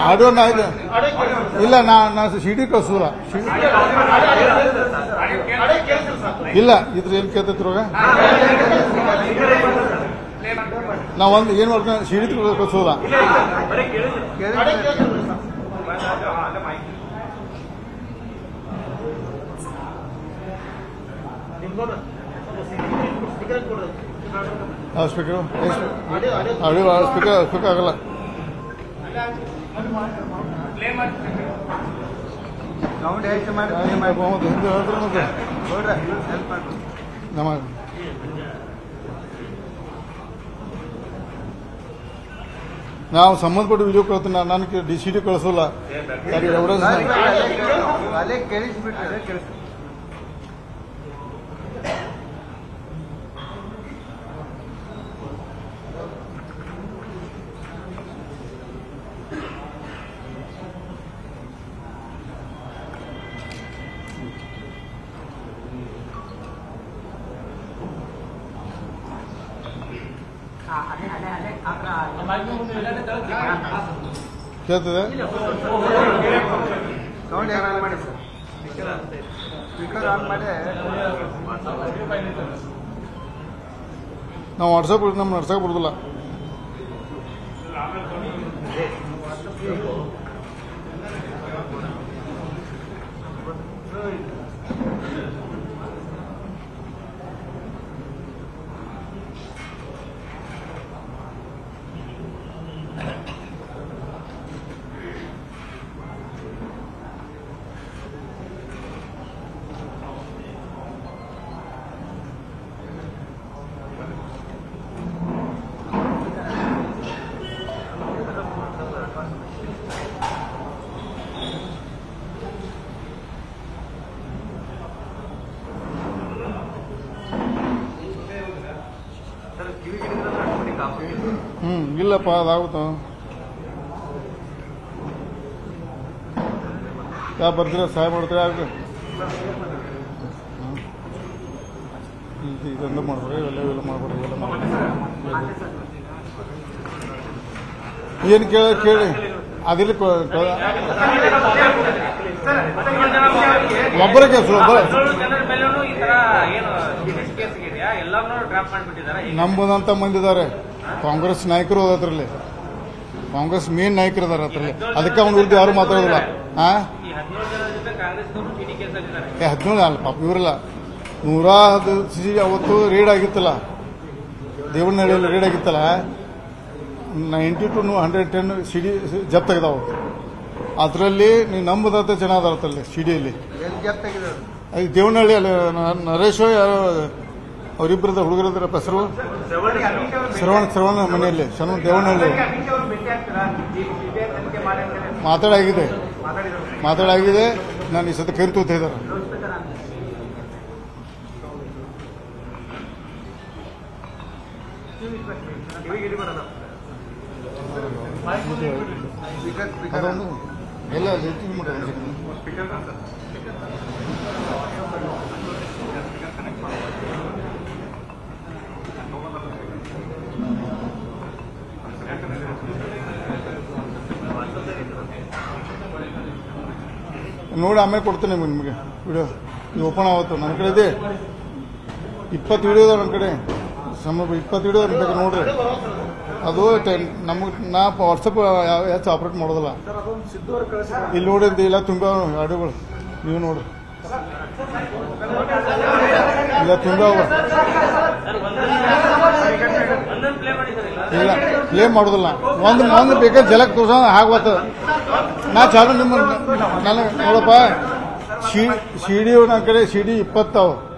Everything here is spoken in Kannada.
ಆಡಿಯೋ ನಾ ಇಲ್ಲ ನಾ ಸಿಡಿ ಕಳ್ಸೋಲ್ಲ ಇಲ್ಲ ಇದ್ರ ಏನ್ ಕೇಳ್ತೈತ್ರೋಗ ನಾ ಒಂದು ಏನ್ ಮಾಡ್ತೀನಿ ಸಿಡಿ ಕಳ್ಸೋಲ್ಲ ಸ್ಪೀಕರ್ ಸ್ಪೀಕರ್ ಆಗಲ್ಲ ನಾವು ಸಂಬಂಧಪಟ್ಟ ವಿಡಿಯೋ ಕಳ್ತೀನಿ ನನಗೆ DCD ಕಳಿಸೋಲ್ಲ ಕೇಳ್ತದೆ ನಾವು ವಾಟ್ಸಪ್ ನಮ್ಗೆ ನಡ್ಸಕ್ ಬರುದಿಲ್ಲ ಇಲ್ಲಪ್ಪ ಅದಾಗುತ್ತ ಯಾ ಬರ್ತೀರ ಸಹಾಯ ಮಾಡ್ತೀರ ಆಗ ಇದೊಂದು ಮಾಡ್ಬೇಡಿ ಇವೆಲ್ಲ ಮಾಡ್ಬೇಡಿ ಏನು ಕೇಳಿ ಅದಿಲ್ಲ ಒಬ್ಬರ ಕೇಸು ನಂಬುದಂತ ಮಂದಿದ್ದಾರೆ ಕಾಂಗ್ರೆಸ್ ನಾಯಕರು ಅದ್ರಲ್ಲಿ ಕಾಂಗ್ರೆಸ್ ಮೇನ್ ನಾಯಕರು ಅದಾರ ಅದ್ರಲ್ಲಿ ಅದಕ್ಕೆ ಅವ್ನ ವಿರುದ್ಧ ಯಾರು ಮಾತಾಡೋದಿಲ್ಲ 17 ಅಲ್ಲ ಪಾಪ ಇವರಲ್ಲ 110 ಅವತ್ತು ರೇಡ್ ಆಗಿತ್ತಲ್ಲ ದೇವನಹಳ್ಳಿಯಲ್ಲಿ ರೇಡ್ ಆಗಿತ್ತಲ್ಲ 90 to 110 ಸಿಡಿ ಜಪ್ತ್ ಆಗಿದಾವ ಅದರಲ್ಲಿ ನೀವು ನಂಬುದಂತ ಜನ ಅದಾರತ್ತಲ್ಲಿ ಸಿಡಿಯಲ್ಲಿ ದೇವನಹಳ್ಳಿ ಅಲ್ಲಿ ನರೇಶ್ ಯಾರು ಅವರಿಬ್ಬರದ ಹುಡುಗರದ್ರ ಹೆಸರು ಶ್ರವಣ ಮನೆಯಲ್ಲಿ ಶ್ರವಣ ದೇವನಹಳ್ಳಿ ಮಾತಾಡಾಗಿದೆ ನಾನು ಈ ಸತಿ ಕೈ ತೂತ ಇದ್ದಾರೆ ಅದೊಂದು ಎಲ್ಲ ನೋಡಿ ಆಮೇಲೆ ಕೊಡ್ತೇನೆ ನಿಮಗೆ ವಿಡಿಯೋ ಇದು ಓಪನ್ ಆವತ್ತು ನನ್ನ ಕಡೆ ಇದೆ 20 ವಿಡಿಯೋ ಇದಾವೆ ನನ್ನ ಕಡೆ 20 ವಿಡಿಯೋ ಬೇಕು ನೋಡ್ರಿ ಅದು ನಮಗೆ ನಾ ವಾಟ್ಸಪ್ ಹೆಚ್ಚು ಆಪರೇಟ್ ಮಾಡೋದಿಲ್ಲ ಇಲ್ಲಿ ನೋಡಿದ್ದು ಇಲ್ಲ ತುಂಬ ಆಡಿಯೋಗಳು ನೀವು ನೋಡ್ರಿ ಇಲ್ಲ ತುಂಬ ಇಲ್ಲ ಪ್ಲೇ ಮಾಡೋದಿಲ್ಲ ಒಂದು ಬೇಕಾದ್ರೆ ಜಲಕ್ ತೋರ್ಸ ಆಗ್ಬಾರ್ದು ನಾ ಚಾಲು ನಿಮ್ಮ ನನಗೆ ನೋಡಪ್ಪ ಸಿಡಿ ನನ್ನ ಕಡೆ ಸಿಡಿ 20